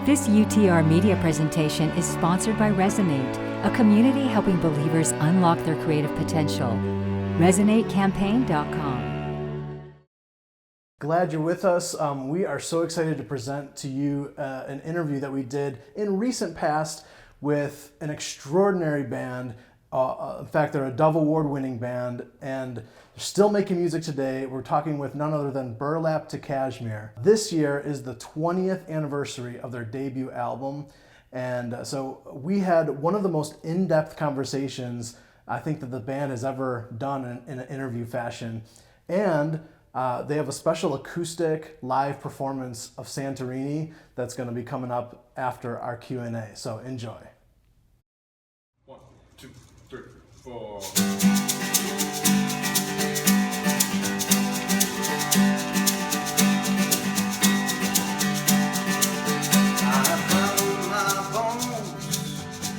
This UTR Media presentation is sponsored by Resonate, a community helping believers unlock their creative potential. ResonateCampaign.com. Glad you're with us. We are so excited to present to you an interview that we did in recent past with an extraordinary band. In fact, they're a Dove Award-winning band, and they're still making music today. We're talking with none other than Burlap To Cashmere. This year is the 20th anniversary of their debut album, and so we had one of the most in-depth conversations I think that the band has ever done in an interview fashion. And they have a special acoustic live performance of Santorini that's going to be coming up after our Q&A. So enjoy. 1, 2, 3, 4.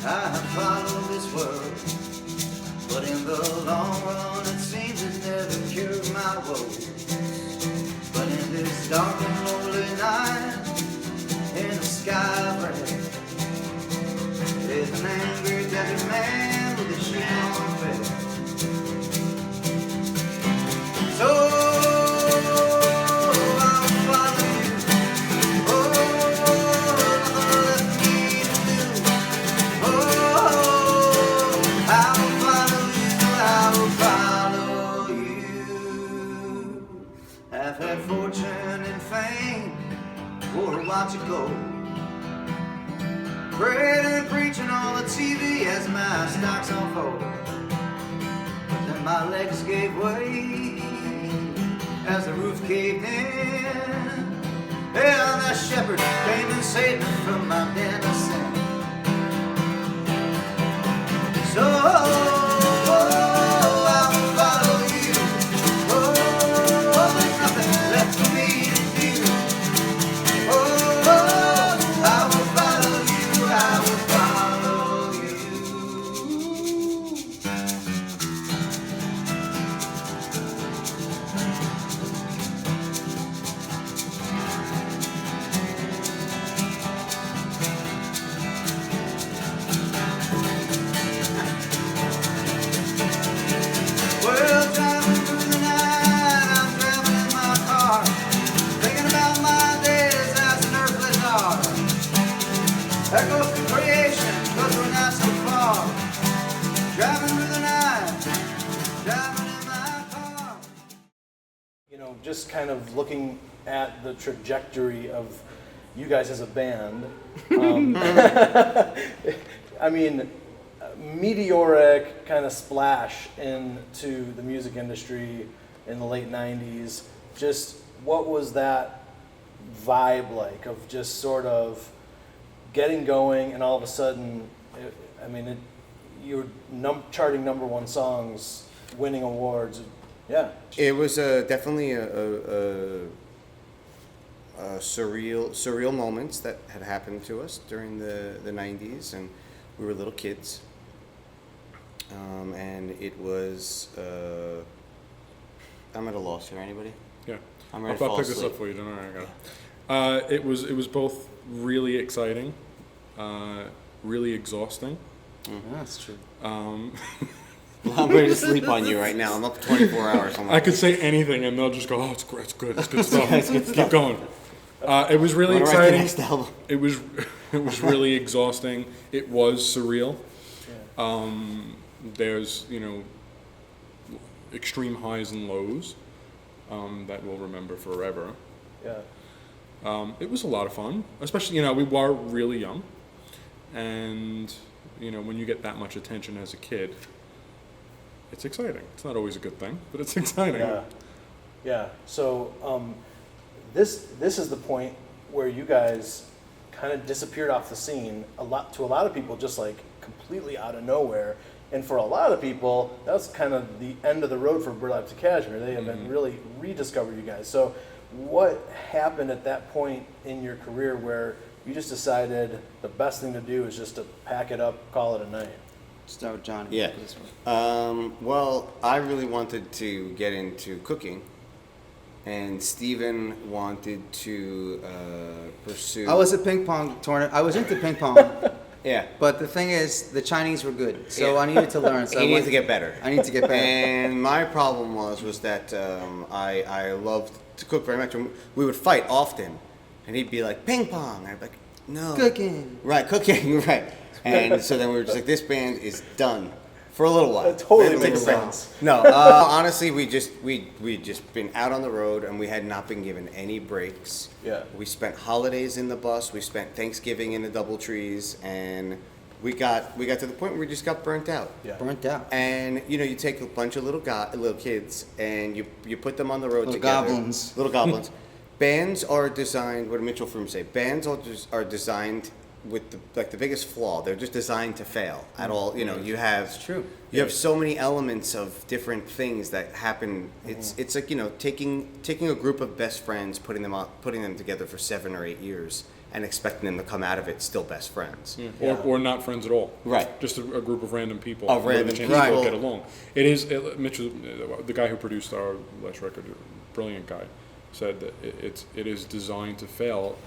I have followed this world, but in the long run it seems it never cured my woes. But in this dark and lonely night, in the sky bright, there's an angry desert man with a sheet on bed. So watch it go. Praying and preaching on the TV as my stocks unfold. But then my legs gave way as the roof caved in. And the shepherd came and saved me from my den of sin. So just kind of looking at the trajectory of you guys as a band. I mean, meteoric kind of splash into the music industry in the late 90s. Just what was that vibe like of just sort of getting going and all of a sudden, you were charting #1 songs, winning awards. Yeah, it was definitely a surreal moments that had happened to us during the 90s, and we were little kids, and it was. I'm at a loss here. Anybody? Yeah, I'm ready I'll pick this up for you. Don't worry, I got it. It was both really exciting, really exhausting. Mm-hmm. That's true. Well, I'm ready to sleep on you right now. I'm up 24 hours. I could say anything and they'll just go, "Oh, it's great, it's good stuff." It's good stuff. Keep going. It was really exciting. Next album. It was really exhausting. It was surreal. Yeah. There's extreme highs and lows that we'll remember forever. Yeah. It was a lot of fun, especially we were really young, and when you get that much attention as a kid. It's exciting. It's not always a good thing, but it's exciting. Yeah. So this is the point where you guys kind of disappeared off the scene to a lot of people, just like completely out of nowhere. And for a lot of people, that's kind of the end of the road for Burlap To Cashmere. They haven't really rediscovered you guys. So what happened at that point in your career where you just decided the best thing to do is just to pack it up, call it a night? Start with Johnny. Yeah. Well, I really wanted to get into cooking, and Steven wanted to pursue. I was a ping pong tournament. I was into ping pong. Yeah. But the thing is, the Chinese were good, so Yeah. I needed to learn. So He needed to get better. I need to get better. And my problem was that I loved to cook very much. And we would fight often, and he'd be like, ping pong. And I'd be like, no. Cooking. Right, cooking, right. And so then we were just like, this band is done for a little while. That totally We had to makes take a break. sense. No, honestly, we'd just been out on the road, and we had not been given any breaks. Yeah. We spent holidays in the bus. We spent Thanksgiving in the DoubleTrees, and we got to the point where we just got burnt out. Yeah. Burnt out. And you take a bunch of little kids, and you put them on the road Little together. goblins. Little goblins. Bands are designed. What did Mitchell Froome say? Bands are designed with the biggest flaw. They're just designed to fail at all. You have. It's true. You have so many elements of different things that happen. It's like taking a group of best friends, putting them together for 7 or 8 years, and expecting them to come out of it still best friends. Or not friends at all. Right. Just a group of random people. Of who have a random chance to people. get along. It is, Mitchell, the guy who produced our last record, brilliant guy, said that it is designed to fail.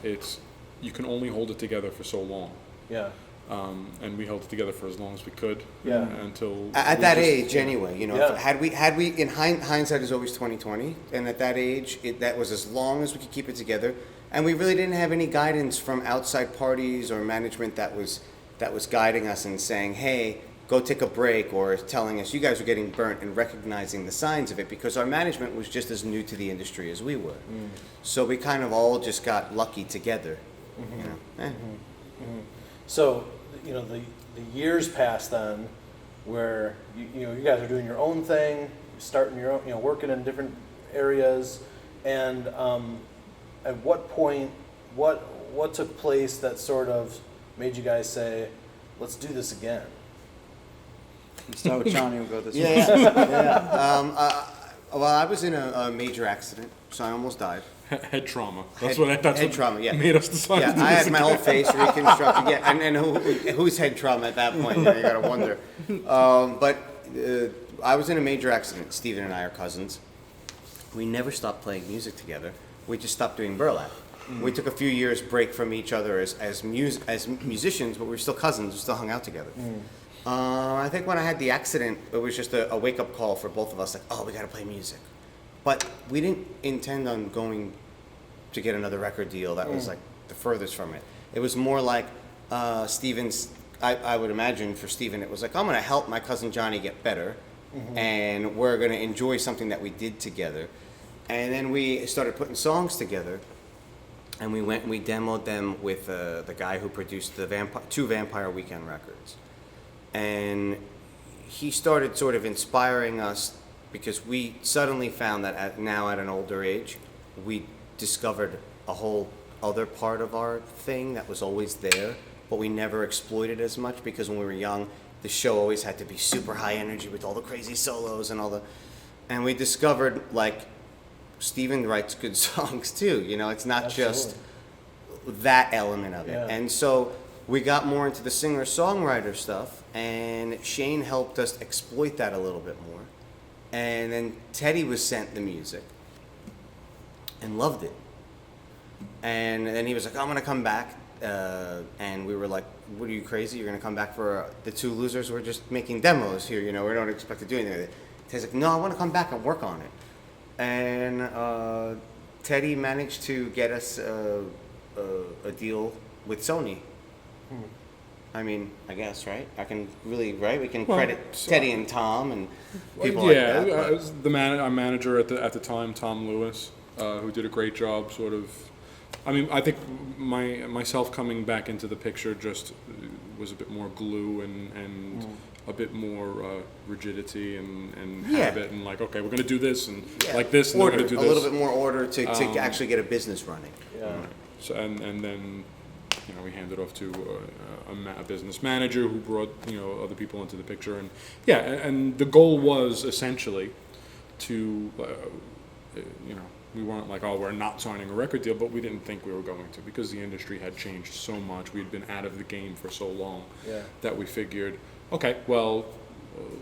You can only hold it together for so long. Yeah. And we held it together for as long as we could. Yeah. Until At we that just- age, anyway, Yeah. had we in hindsight is always 20/20, and at that age, that was as long as we could keep it together, and we really didn't have any guidance from outside parties or management that was guiding us and saying, hey, go take a break, or telling us you guys are getting burnt and recognizing the signs of it, because our management was just as new to the industry as we were. So we kind of all just got lucky together. So, the years passed then, where you guys are doing your own thing, starting your own, working in different areas, and at what point, what took place that sort of made you guys say, let's do this again? Start with Johnny. We'll go this way. Yeah. Well, I was in a major accident, so I almost died. Head trauma. That's Head what trauma, yeah. made us decide Yeah, to do I this had my whole face reconstructed. Yeah, and who's head trauma at that point? You gotta wonder. But I was in a major accident. Steven and I are cousins. We never stopped playing music together. We just stopped doing burlap. We took a few years break from each other as musicians, but we were still cousins. We still hung out together. I think when I had the accident, it was just a wake-up call for both of us, like, oh, we gotta play music. But we didn't intend on going to get another record deal. That was like the furthest from it. It was more like Steven's, I would imagine for Steven, it was like, I'm going to help my cousin Johnny get better, and we're going to enjoy something that we did together. And then we started putting songs together, and we went and we demoed them with the guy who produced the two Vampire Weekend records. And he started sort of inspiring us, because we suddenly found that now at an older age, we discovered a whole other part of our thing that was always there, but we never exploited as much, because when we were young, the show always had to be super high energy with all the crazy solos and and we discovered, like, Steven writes good songs too, it's not just that element of it. Yeah. And so we got more into the singer-songwriter stuff, and Shane helped us exploit that a little bit more. And then Teddy was sent the music and loved it. And then he was like, I'm going to come back. And we were like, what, are you crazy? You're going to come back for the two losers? We're just making demos here, we don't expect to do anything with it. Teddy's like, no, I want to come back and work on it. And Teddy managed to get us a deal with Sony. I mean, I guess, right? I can really, right? We can credit Teddy and Tom and people like that. Yeah, but- our manager at the time, Tom Lewis, who did a great job. Sort of, I mean, I think myself coming back into the picture just was a bit more glue and a bit more rigidity and habit, and like, okay, we're going to do this and like this, and we're going to do this. A little bit more order to actually get a business running. Yeah. So and then, we handed off to a business manager who brought other people into the picture, and and the goal was essentially to we weren't like, oh, we're not signing a record deal, but we didn't think we were going to, because the industry had changed so much. We'd been out of the game for so long that we figured, okay, well,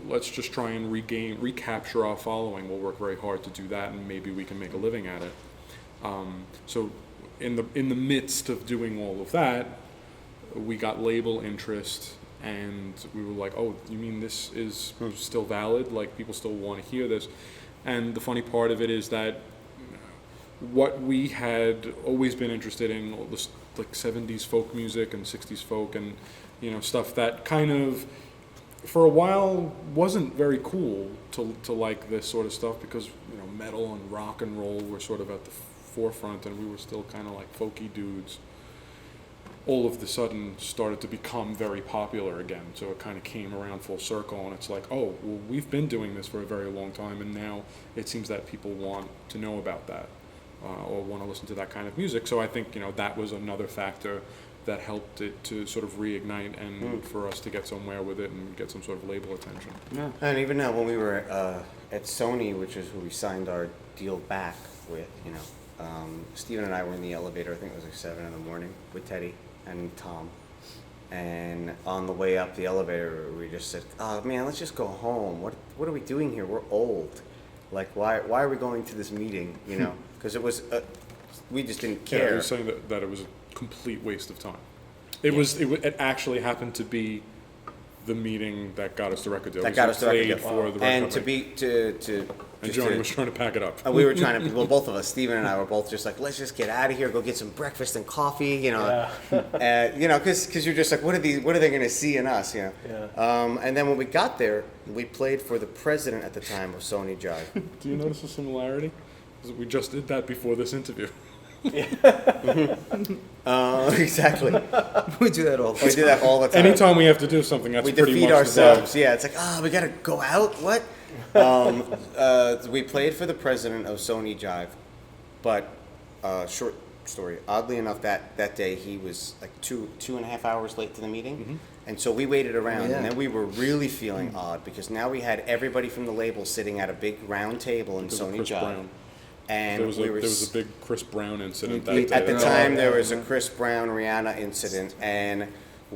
let's just try and recapture our following. We'll work very hard to do that, and maybe we can make a living at it. So in the midst of doing all of that, we got label interest, and we were like, oh, you mean this is still valid? Like, people still want to hear this? And the funny part of it is that what we had always been interested in, all this like 70s folk music and 60s folk and, you know, stuff that kind of, for a while, wasn't very cool to like this sort of stuff, because, you know, metal and rock and roll were sort of at the forefront, and we were still kind of like folky dudes. All of the sudden started to become very popular again, so it kind of came around full circle, and it's like, oh, well, we've been doing this for a very long time, and now it seems that people want to know about that, or want to listen to that kind of music. So I think, you know, that was another factor that helped it to sort of reignite and for us to get somewhere with it and get some sort of label attention. Yeah. And even now, when we were at Sony, which is who we signed our deal back with, you know, Steven and I were in the elevator, I think it was like 7 in the morning, with Teddy and Tom. And on the way up the elevator, we just said, oh man, let's just go home. What are we doing here? We're old. Like, why are we going to this meeting, you know? Because it was, we just didn't care. Yeah, I was saying that it was a complete waste of time. It actually happened to be the meeting that got us the record deal. That got us the record deal. For the and record to and Johnny was trying to pack it up. We were trying to, well, both of us, Steven and I, were both just like, let's just get out of here, go get some breakfast and coffee, you know. You know, because you're just like, what are they going to see in us, you know? Yeah. And then when we got there, we played for the president at the time of Sony Jive. Do you notice a similarity? 'Cause we just did that before this interview. Exactly. We do that all the time. We do that all the time. Anytime we have to do something, that's We pretty defeat much ourselves. Yeah, it's like, oh, we gotta go out. What? We played for the president of Sony Jive, but short story. Oddly enough, that day he was like two and a half hours late to the meeting, and so we waited around, and then we were really feeling odd, because now we had everybody from the label sitting at a big round table in Sony Chris Jive. Brown. And There was a big Chris Brown incident that day. at the time, there was a Chris Brown Rihanna incident, and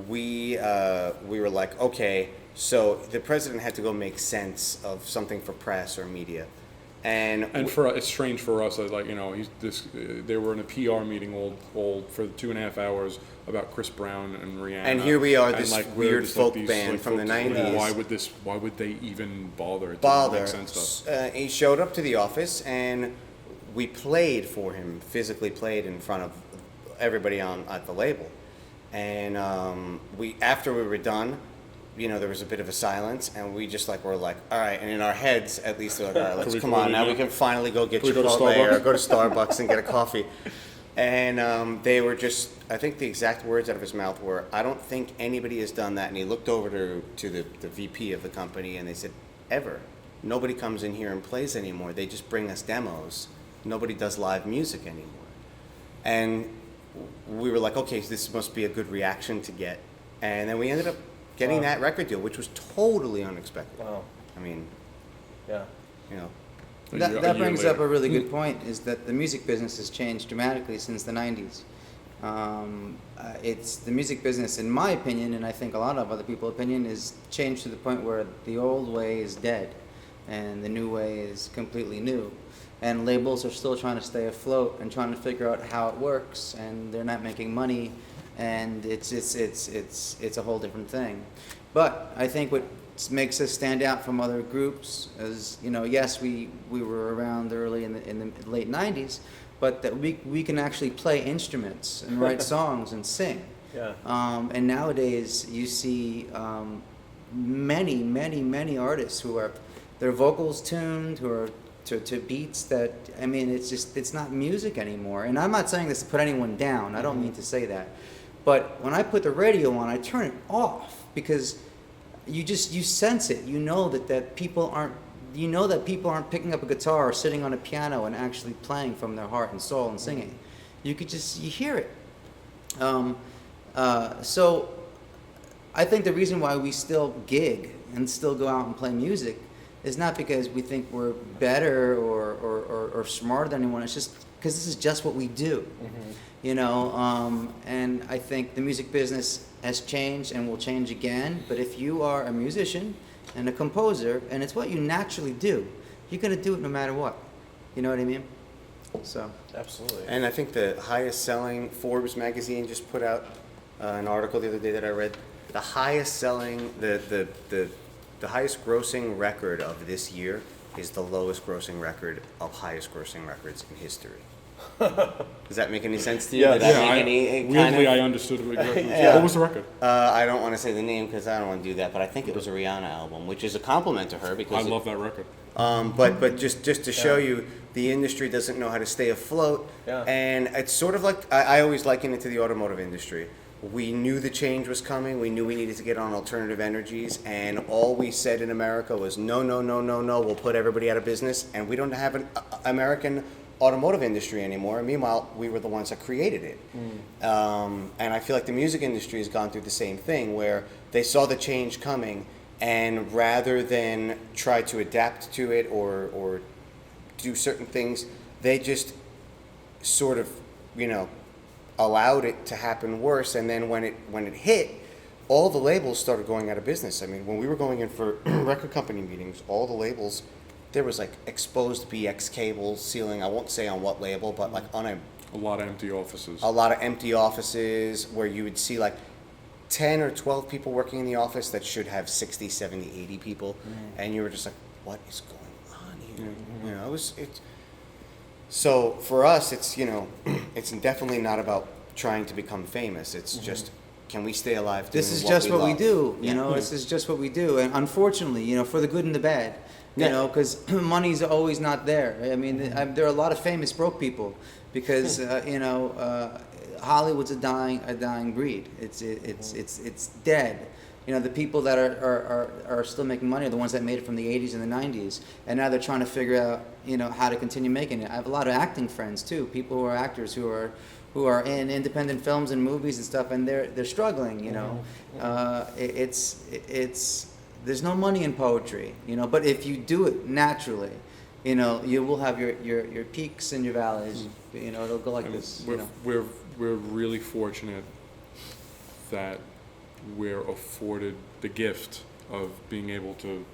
we were like, okay, so the president had to go make sense of something for press or media, and it's strange for us, like, you know, they were in a PR meting all for 2.5 hours about Chris Brown and Rihanna. And here we are, and, this like, we're weird just, folk like, these, band like, from the folks, 90s. Why would they even bother? bother. Make sense of? He showed up to the office, and we played for him, physically played in front of everybody at the label. And after we were done, you know, there was a bit of a silence, and we just were like, all right. And in our heads, at least, they're like, all right, let's come on now. We can finally go get Chipotle or go to Starbucks and get a coffee. And they were just, I think the exact words out of his mouth were, I don't think anybody has done that. And he looked over to the VP of the company, and they said, ever. Nobody comes in here and plays anymore. They just bring us demos. Nobody does live music anymore. And we were like, okay, so this must be a good reaction to get. And then we ended up getting that record deal, which was totally unexpected. Wow. I mean, Yeah. you know. That brings up a really good point, is that the music business has changed dramatically since the 90s. It's the music business, in my opinion, and I think a lot of other people's opinion, is changed to the point where the old way is dead and the new way is completely new. And labels are still trying to stay afloat and trying to figure out how it works, and they're not making money, and it's a whole different thing. But I think what makes us stand out from other groups is, you know, yes, we were around early in the late 90s, but that we can actually play instruments and write songs and sing. Yeah. And nowadays you see many artists who are their vocals tuned, who are to beats that, I mean, it's not music anymore. And I'm not saying this to put anyone down. I don't mean to say that. But when I put the radio on, I turn it off, because you sense it. You know that people aren't picking up a guitar or sitting on a piano and actually playing from their heart and soul and singing. You hear it. So I think the reason why we still gig and still go out and play music is not because we think we're better or smarter than anyone. It's just because this is just what we do. You know, and I think the music business has changed and will change again. But if you are a musician and a composer, and it's what you naturally do, you're going to do it no matter what. You know what I mean? So. Absolutely. And I think the highest selling, Forbes magazine just put out an article the other day that I read. The highest selling, the highest grossing record of this year is the lowest grossing record of highest grossing records in history. Does that make any sense to you? Yeah, Did that Yeah, make any weirdly, I understood it exactly. Yeah. What was the record? I don't want to say the name because I don't want to do that, but I think it was a Rihanna album, which is a compliment to her because I love that record. but just to show you, the industry doesn't know how to stay afloat, and it's sort of like I always liken it to the automotive industry. We knew the change was coming. We knew we needed to get on alternative energies, and all we said in America was no, no, no, no, no. We'll put everybody out of business, and we don't have an American automotive industry anymore. And meanwhile, we were the ones that created it. And I feel like the music industry has gone through the same thing, where they saw the change coming, and rather than try to adapt to it or do certain things, they just sort of, allowed it to happen worse. And then when it hit, all the labels started going out of business. I mean, when we were going in for record company meetings, all the labels, there was like exposed BX cables ceiling. I won't say on what label, but like on A lot of empty offices. a lot of empty offices where you would see like 10 or 12 people working in the office that should have 60, 70, 80 people. And you were just like, what is going on here? So for us, it's, it's definitely not about trying to become famous. It's just, can we stay alive doing This is just what we love? do, you Yeah. know. This is just what we do, and unfortunately, for the good and the bad, you Yeah. know, because money's always not there. I mean, there are a lot of famous broke people because Hollywood's a dying breed. It's dead. The people that are still making money are the ones that made it from the 80s and the 90s, and now they're trying to figure out how to continue making it. I have a lot of acting friends too, people who are actors who are in independent films and movies and stuff, and they're struggling. There's no money in poetry, but if you do it naturally, you will have your peaks and your valleys. It'll go like this. We're really fortunate that we're afforded the gift of being able to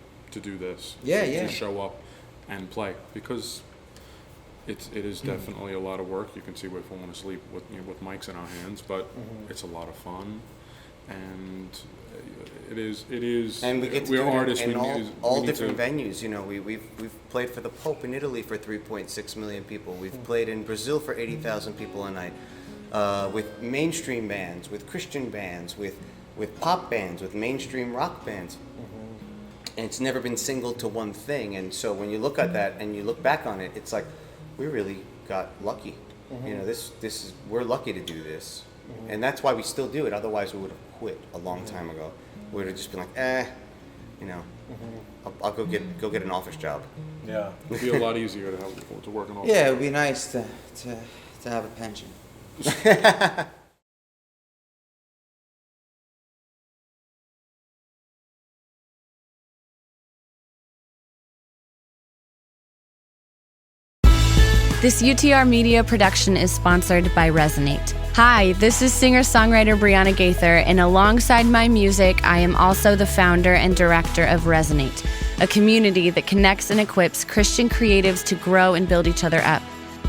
do this. To show up and play, because it is definitely a lot of work. You can see we're falling asleep with mics in our hands, but it's a lot of fun, and it is. And we get to we're do it artists. in all we different venues. We've played for the Pope in Italy for 3.6 million people. We've played in Brazil for 80,000 people a night, with mainstream bands, with Christian bands, with pop bands, with mainstream rock bands. And it's never been singled to one thing. And so when you look at that and you look back on it, it's like, we really got lucky. This is, we're lucky to do this. And that's why we still do it. Otherwise we would have quit a long time ago. We would have just been like, I'll go get an office job. Yeah. It'd be a lot easier to work in office. Yeah, it would be nice to have a pension. This UTR Media production is sponsored by Resonate. Hi, this is singer-songwriter Brianna Gaither, and alongside my music, I am also the founder and director of Resonate, a community that connects and equips Christian creatives to grow and build each other up.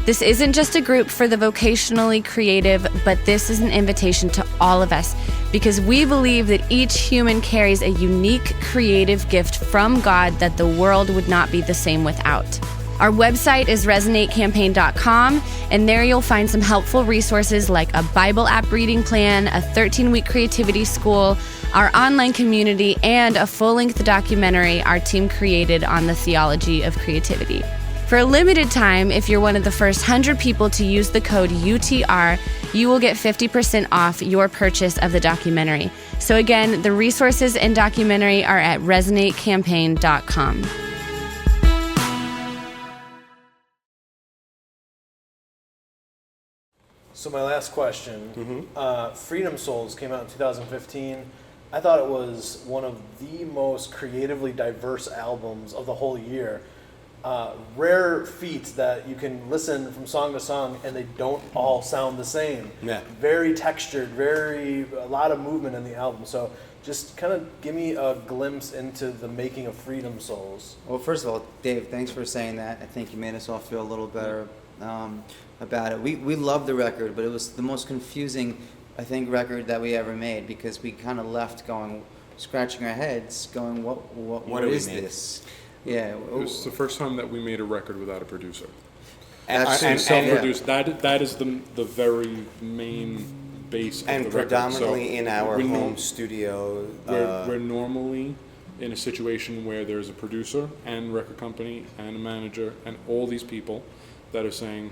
This isn't just a group for the vocationally creative, but this is an invitation to all of us, because we believe that each human carries a unique creative gift from God that the world would not be the same without. Our website is resonatecampaign.com, and there you'll find some helpful resources like a Bible app reading plan, a 13-week creativity school, our online community, and a full-length documentary our team created on the theology of creativity. For a limited time, if you're one of the first 100 people to use the code UTR, you will get 50% off your purchase of the documentary. So again, the resources and documentary are at resonatecampaign.com. So my last question, Freedom Souls came out in 2015. I thought it was one of the most creatively diverse albums of the whole year. rare feat that you can listen from song to song and they don't all sound the same. Yeah. Very textured, a lot of movement in the album. So just kind of give me a glimpse into the making of Freedom Souls. Well, first of all, Dave, thanks for saying that. I think you made us all feel a little better about it. We loved the record, but it was the most confusing, I think, record that we ever made because we kind of left scratching our heads, going, what is this? Yeah. It was the first time that we made a record without a producer. And Self-produced. That is the very main base of the And record. predominantly So in our we're home studio. We're normally in a situation where there's a producer and record company and a manager and all these people that are saying,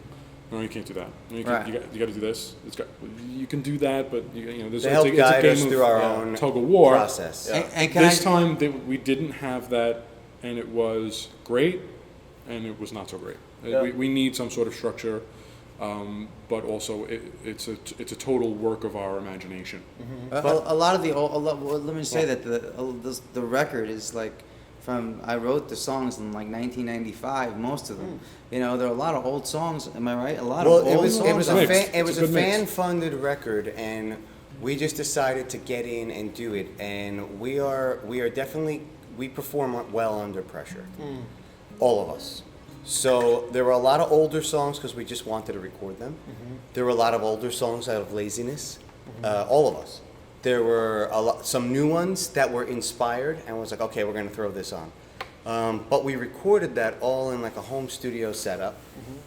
no, you can't do that. No, you got to do this. You can do that, but there's They help guide us through our own tug of war process. Yeah. And This time we didn't have that, and it was great, and it was not so great. Yeah. We need some sort of structure, but also it's a total work of our imagination. a lot of the old, let me say that the record is like I wrote the songs in like 1995, most of them. There are a lot of old songs. Am I right? A lot of old songs. It was a good mix. fan-funded record, and we just decided to get in and do it. And we are definitely, we perform well under pressure, all of us. So there were a lot of older songs because we just wanted to record them. There were a lot of older songs out of laziness, all of us. There were some new ones that were inspired and was like, okay, we're going to throw this on. But we recorded that all in like a home studio setup,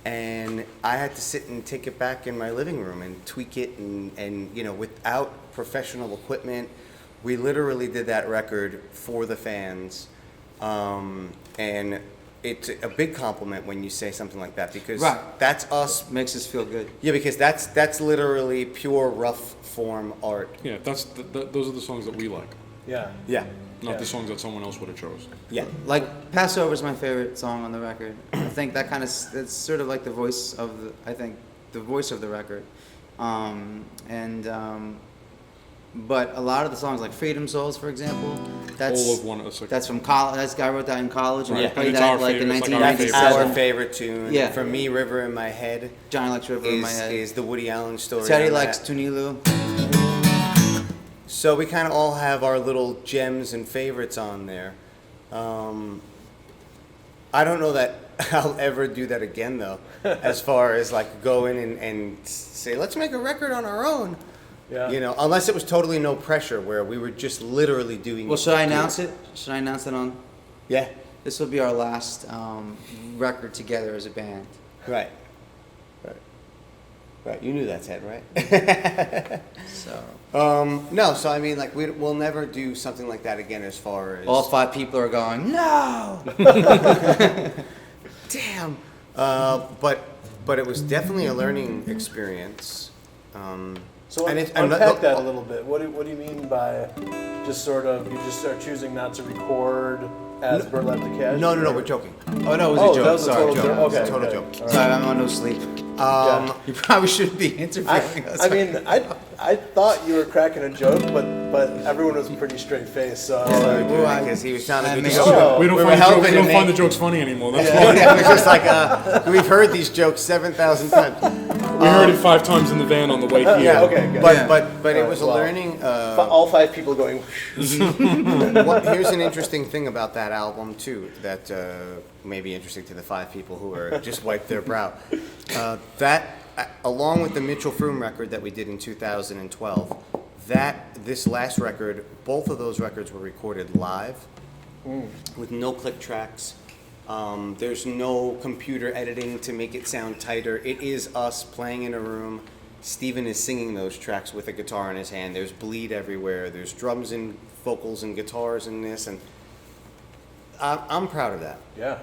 and I had to sit and take it back in my living room and tweak it, and without professional equipment, we literally did that record for the fans, and it's a big compliment when you say something like that because that's us. Makes us feel good. Yeah, because that's literally pure rough form art. Yeah, those are the songs that we like, Yeah. Yeah. not the songs that someone else would have chose. Yeah. Like Passover is my favorite song on the record. I think it's sort of like the voice of the record. But a lot of the songs, like Freedom Souls, for example, All of 106. That's from college. That guy wrote that in college, and Right. I played And it's that our like in favorite. It's like our 1997. Our favorite tune. Yeah. For me, River in My Head Johnny likes River in My Head. is the Woody Allen story. Teddy on likes that. Tunilu. So we kind of all have our little gems and favorites on there. I don't know that I'll ever do that again, though, as far as like go in and say, let's make a record on our own. Yeah. Unless it was totally no pressure, where we were just literally doing. Well, should I announce it? Should I announce it on? Yeah. This will be our last record together as a band. Right. You knew that, Ted, right? So No. So I mean, like, we'll never do something like that again. As far as all 5 people are going, no. damn. But it was definitely a learning experience. So and unpack that a little bit. What do you mean by just sort of you just are choosing not to record as Burlap To Cashmere? No, we're joking. Oh no, it was a joke. That was Sorry, a total joke. joke. It was a Okay, total okay. joke. All right. Sorry, I'm on no sleep. You probably shouldn't be interviewing us. I mean, I thought you were cracking a joke, but everyone was pretty straight faced. So I was like, Because he was trying to I be mean, joke. We don't, We were find, helping we don't him find the make- jokes funny anymore. That's Yeah, it was just like we've heard these jokes 7,000 times. why we heard it 5 times in the van on the way here. yeah, okay, good. But it was a Wow. learning. All 5 people going. Here's an interesting thing about that album too that may be interesting to the 5 people who are just wiped their brow. Along with the Mitchell Froome record that we did in 2012, this last record, both of those records were recorded live with no click tracks. There's no computer editing to make it sound tighter. It is us playing in a room. Steven is singing those tracks with a guitar in his hand. There's bleed everywhere. There's drums and vocals and guitars in this, and I'm proud of that. Yeah.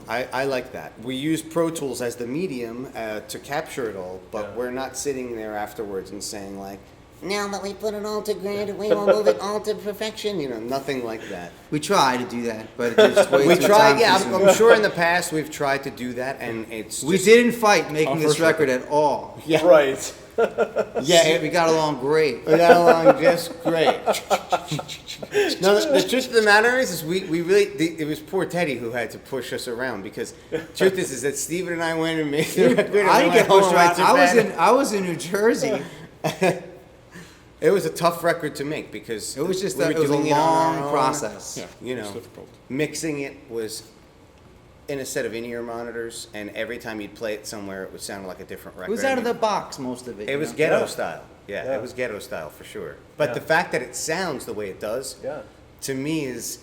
I like that. We use Pro Tools as the medium to capture it all, but Yeah. we're not sitting there afterwards and saying like, now that we put it all together, we will move it all to perfection. Nothing like that. We try to do that, but it's way We too tried, time yeah. consuming. I'm sure in the past we've tried to do that, and it's We just, didn't fight making Our this first record at all. yeah. Right. Yeah, We got along great. we got along just great. No, the truth of the matter is we really, it was poor Teddy who had to push us around, because truth is that Steven and I went and made the record. I didn't get pushed around. It I was in New Jersey. was a tough record to make, because It was just we were it was a doing it on our long own. process. Yeah, You it's know, difficult. mixing it was in a set of in-ear monitors, and every time you'd play it somewhere, it would sound like a different record. It was out of I the mean, box, most of it. It you was know? ghetto Yeah. style. Yeah, Yeah. it was ghetto style for sure. But Yeah. the fact that it sounds the way it does, Yeah. to me is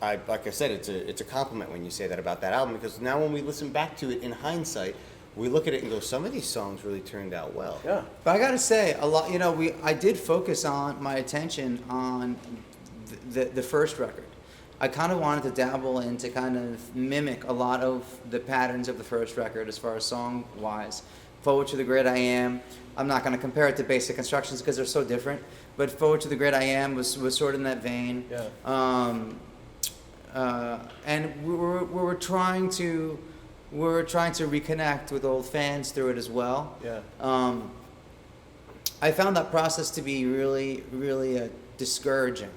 like I said, it's a compliment when you say that about that album, because now when we listen back to it in hindsight, we look at it and go, some of these songs really turned out well. Yeah. But I gotta say, a lot. I did focus on my attention on the first record. I kind of wanted to dabble and to kind of mimic a lot of the patterns of the first record as far as song wise. Forward to the Great I Am. I'm not going to compare it to Basic Instructions because they're so different. But Forward to the Great I Am was sort of in that vein. Yeah. And we were trying to reconnect with old fans through it as well. Yeah. I found that process to be really, really discouraging,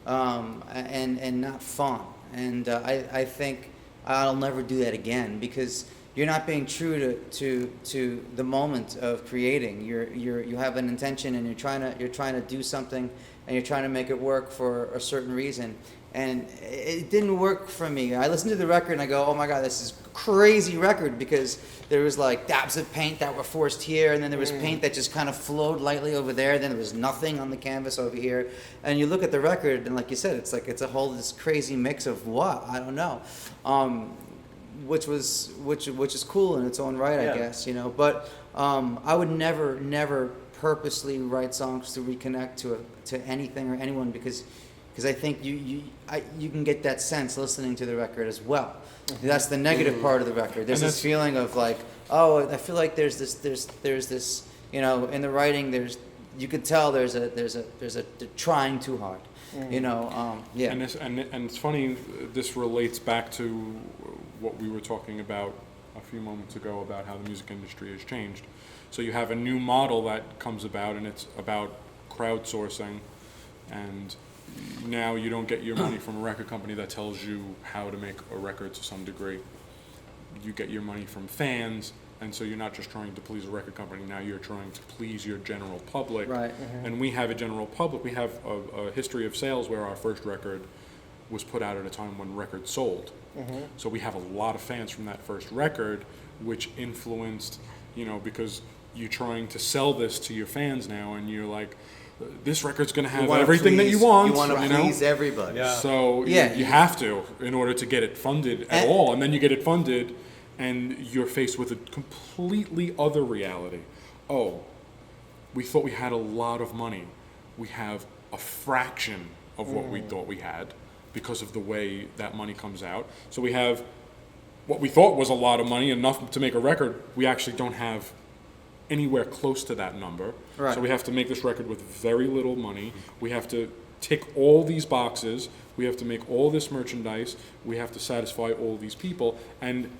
and not fun. And I think I'll never do that again, because you're not being true to the moment of creating. You have an intention, and you're trying to do something, and you're trying to make it work for a certain reason. And it didn't work for me. I listened to the record and I go, oh my God, this is a crazy record, because there was like dabs of paint that were forced here, and then there was paint that just kind of flowed lightly over there, then there was nothing on the canvas over here. And you look at the record and, like you said, it's a whole this crazy mix of what? I don't know. Which is cool in its own right, Yeah. I guess, you know. But I would never purposely write songs to reconnect to anything or anyone, because I think you can get that sense listening to the record as well. That's the negative part of the record. There's this feeling of like, oh, I feel like there's this, you know, in the writing. You could tell there's a trying too hard, you know. Yeah. And it's funny. This relates back to what we were talking about a few moments ago about how the music industry has changed. So you have a new model that comes about, and it's about crowdsourcing, and now you don't get your money from a record company that tells you how to make a record to some degree. You get your money from fans, and so you're not just trying to please a record company, now you're trying to please your general public. Right. And we have a general public. We have a history of sales where our first record was put out at a time when records sold. So we have a lot of fans from that first record, which influenced, you know, because you're trying to sell this to your fans now, and you're like, this record's going to have everything that you want. You want to know? please everybody. Yeah. So Yeah. you have to, in order to get it funded at all. And then you get it funded, and you're faced with a completely other reality. Oh, we thought we had a lot of money. We have a fraction of what we thought we had, because of the way that money comes out. So we have what we thought was a lot of money, enough to make a record. We actually don't have anywhere close to that number. Right. So we have to make this record with very little money. We have to tick all these boxes. We have to make all this merchandise. We have to satisfy all these people. And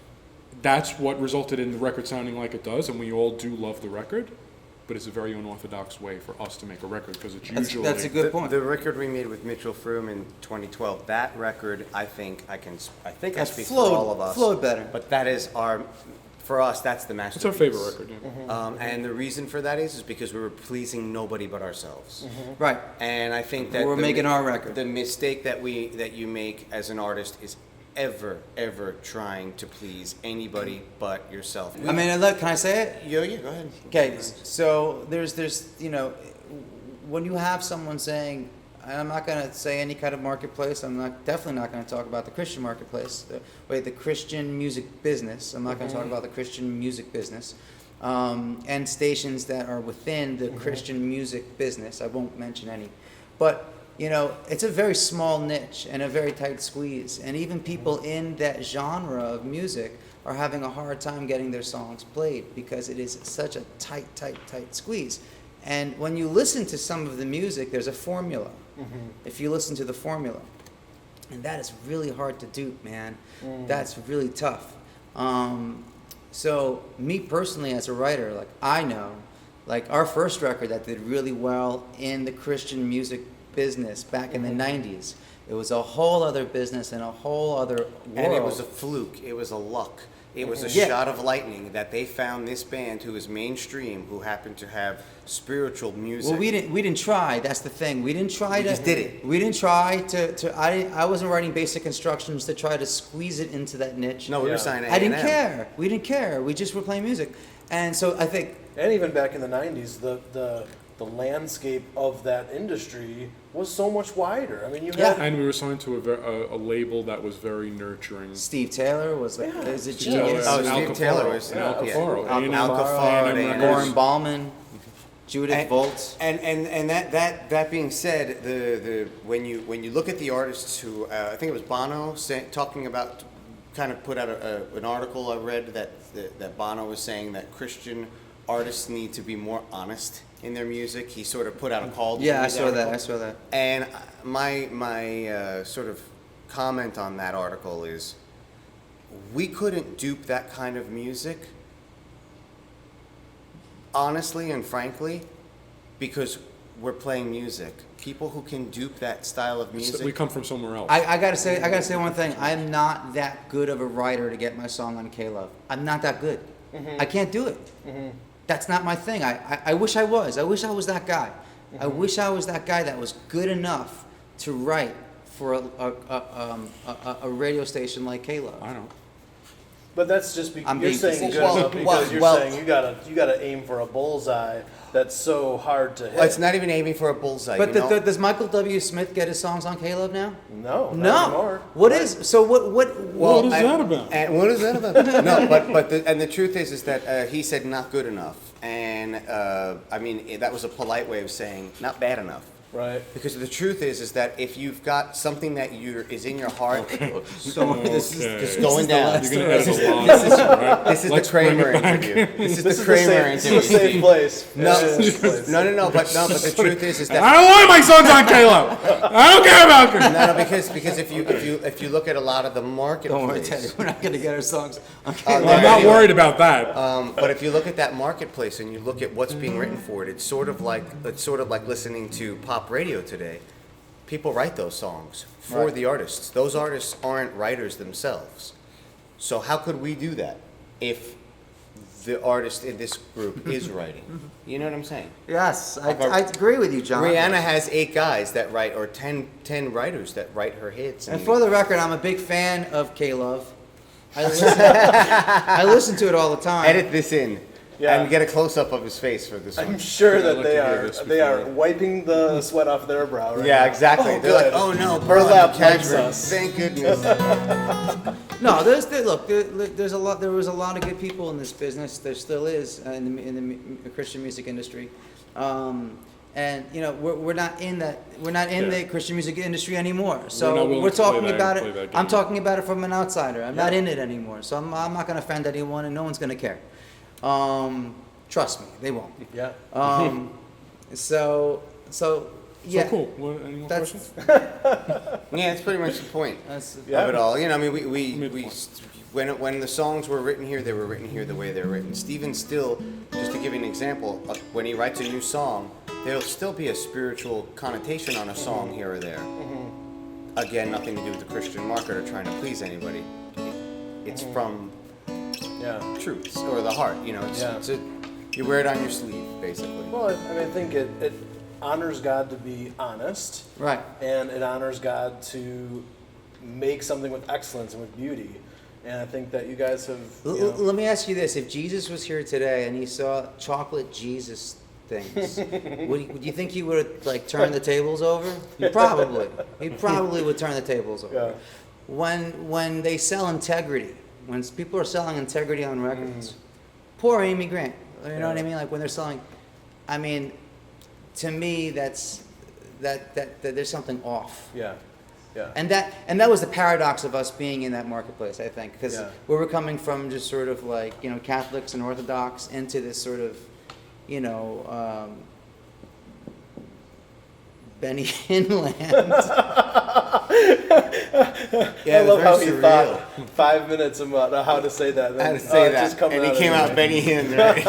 that's what resulted in the record sounding like it does. And we all do love the record, but it's a very unorthodox way for us to make a record, because it's usually... That's a good point. The record we made with Mitchell Froome in 2012, that record, I think I speak for all of us. Flowed better. But that is for us, that's the masterpiece. It's our favorite record, yeah. And the reason for that is because we were pleasing nobody but ourselves. Right. And I think that We're making our record. The mistake that you make as an artist is ever trying to please anybody but yourself. I mean, look, can I say it? Yeah, go ahead. Okay, so there's you know, when you have someone saying, and I'm not going to say any kind of marketplace, definitely not going to talk about the Christian marketplace, the Christian music business. I'm not going to talk about the Christian music business, and stations that are within the Christian music business. I won't mention any, but you know, it's a very small niche and a very tight squeeze, and even people in that genre of music are having a hard time getting their songs played, because it is such a tight squeeze. And when you listen to some of the music, there's a formula. If you listen to the formula, and that is really hard to do, man. That's really tough. So me personally as a writer, like, I know Like our first record that did really well in the Christian music business back in the 90s. It was a whole other business and a whole other world. And it was a fluke. It was a luck. It was a Yeah. shot of lightning that they found this band who was mainstream, who happened to have spiritual music. Well, we didn't try. That's the thing. We didn't try to. just did it. We didn't try to. I wasn't writing basic instructions to try to squeeze it into that niche. No, we were signing I didn't A&M. care. We didn't care. We just were playing music, and so I think. And even back in the 90s, the landscape of that industry was so much wider. I mean, you had Yeah. And we were signed to a label that was very nurturing. Steve Taylor was a Steve genius. Oh, and Steve Alcafaro. Taylor was- And yeah. Alcafaro. Alcafaro. A&M Alcafaro, A&M A&M. Records. Warren Ballman, Judith And- Volz. And that being said, the when you look at the artists who I think it was Bono talking about, kind of put out an article I read that Bono was saying that Christian artists need to be more honest in their music. He sort of put out a call. Yeah, I read saw that. article. I saw that. And my sort of comment on that article is, we couldn't dupe that kind of music, honestly and frankly, because we're playing music. People who can dupe that style of music. We come from somewhere else. I gotta say one thing. I'm not that good of a writer to get my song on K-Love. I'm not that good. I can't do it. That's not my thing. I wish I was. I wish I was that guy. I wish I was that guy that was good enough to write for a radio station like K-Love. I don't. But that's just I'm you're being saying facetious. good enough because you're Well- saying you gotta aim for a bullseye that's so hard to hit. Well, it's not even aiming for a bullseye. But you know? does Michael W. Smith get his songs on K-Love now? no, not No. anymore. What is so? What? What is that about? And what is that about? No, but the truth is that he said not good enough, and I mean that was a polite way of saying not bad enough. Right. Because the truth is that if you've got something that is in your heart, So this is Okay. it's going down. You're gonna edit a lot. Right? This is Let's the bring Kramer it back. interview. This is This the is Kramer this interview. is a safe place. No, It's a safe place. no. But the truth is that I don't want my songs on K-Lo. I don't care about it. no, because if you look at a lot of the marketplace, Don't worry, Teddy. We're not gonna get our songs on Oh, K-Love. I'm not worried about that. But if you look at that marketplace and you look at what's being written for it, it's sort of like listening to pop radio today. People write those songs for Right. the artists. Those artists aren't writers themselves. So how could we do that if the artist in this group is writing? You know what I'm saying? Yes, I agree with you, John. Rihanna has 8 guys that write, or 10 writers that write her hits. And for the record, I'm a big fan of K-Love. I listen to it all the time. edit this in Yeah. and get a close up of his face for this I'm one. sure I'd that like they to hear are this they are before. wiping the sweat off their brow. Right Yeah, now. exactly. Oh, They're like, good. oh no, Burlap Cashmere. loves us. Thank goodness. No, there's a lot. There was a lot of good people in this business. There still is in the Christian music industry, and you know we're not in that. We're not in the Christian music industry anymore. We're not So willing we're to play talking that- about play that it. game. I'm talking about it from an outsider. I'm not in it anymore. So I'm not going to offend anyone, and no one's going to care. Trust me, they won't. Yeah. So yeah. So cool. What, any more That's- questions? Yeah, that's pretty much the point That's, Yeah. of it all. You know, I mean, we Midpoint. when the songs were written here, they were written here the way they're written. Steven still, just to give you an example, when he writes a new song, there'll still be a spiritual connotation on a song here or there. Again, nothing to do with the Christian market or trying to please anybody. It's from Yeah. truths or the heart. You know, you wear it on your sleeve, basically. Well, I mean, I think it honors God to be honest, right. and it honors God to make something with excellence and with beauty. And I think that you guys have. Let me ask you this: if Jesus was here today and he saw chocolate Jesus things, would you think he would like turn the tables over? He probably would turn the tables over. Yeah. When they sell integrity, when people are selling integrity on records, poor Amy Grant. You know what I mean? Like when they're selling, I mean, to me that's that there's something off. Yeah. Yeah. And that was the paradox of us being in that marketplace, I think, because Yeah. we were coming from just sort of like, you know, Catholics and Orthodox into this sort of, you know, Benny Hinn land. Yeah, I it was love how very he surreal. thought 5 minutes about how to say that. How to and, say it just that, come and he out came out anyway. Benny Hinn, right?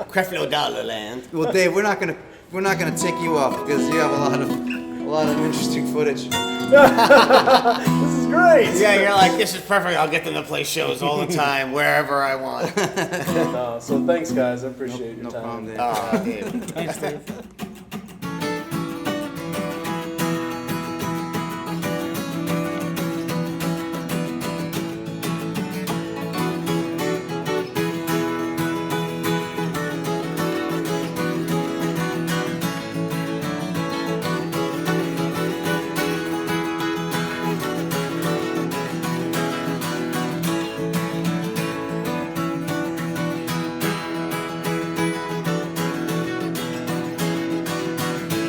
Creflo Dollar Land. Well, Dave, we're not gonna take you off because you have a lot of interesting footage. This is great. Yeah, you're like, this is perfect. I'll get them to play shows all the time, wherever I want. No, so thanks, guys. I appreciate your No time. problem, Dave. Oh, Dave. Thanks, Dave.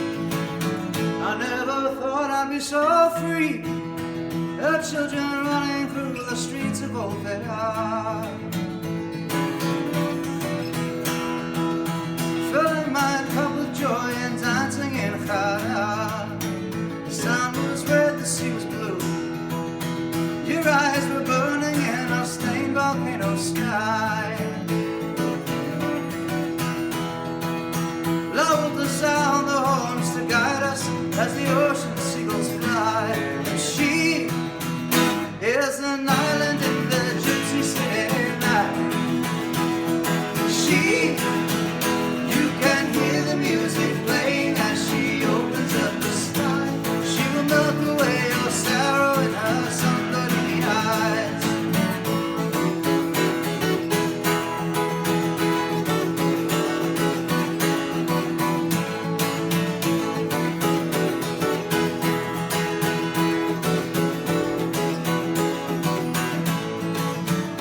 I never thought I'd be so free. The children running through the streets of Old Vegas, filling my cup with joy and dancing in hiatus. The sun was red, the sea was blue. Your eyes were burning in a stained volcano sky. Loud the sound, the horns to guide us as the ocean seagulls fly. And she is an island in the gypsy city night. She, you can hear the music playing as she opens up the sky. She will melt away your sorrow in her Santorini eyes.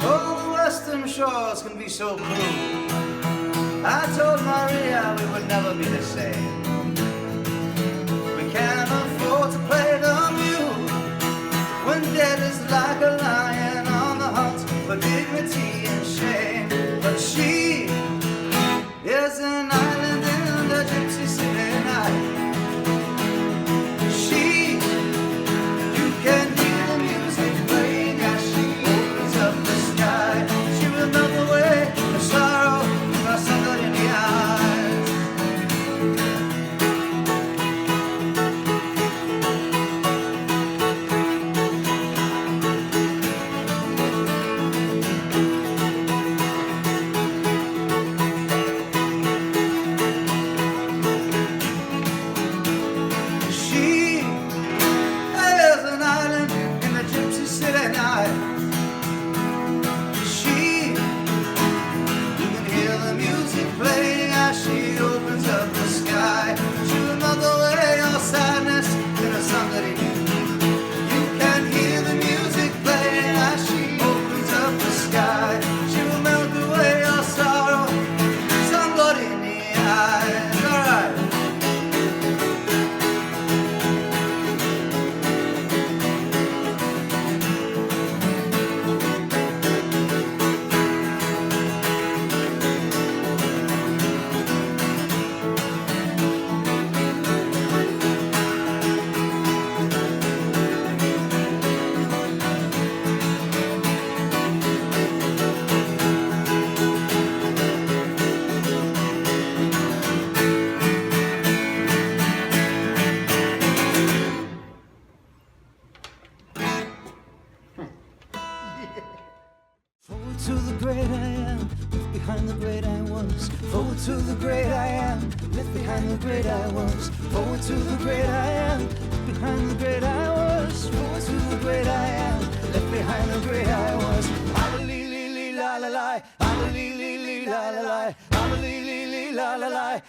All the western shores can be so blue. I told Maria we would never be the same. We can't afford to play the mute when dead is like a lion on the hunt for dignity and shame. But she is an island in the gypsy city night. She, you can hear the music playing as she opens up the sky. She will melt away the sorrow in her Santorini eyes. She is an island in the gypsy city night. She, you can hear the music playing as she opens up the sky. She will melt away your sadness in a Sunday. You can hear the music playing as she opens up the sky. She will melt away your sorrow, somebody in the eyes. All right. Forward to the great I am, left behind the great I was. Forward to the great I am, left behind the great I was. Forward to the great I am, left behind the great I was. Forward to the great I am, left behind the great I was. La la la, la la la, la la la, la la la,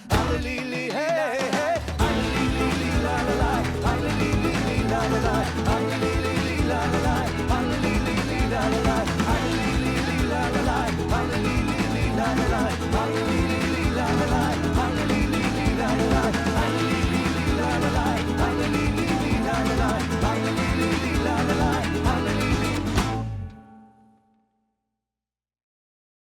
hey hey.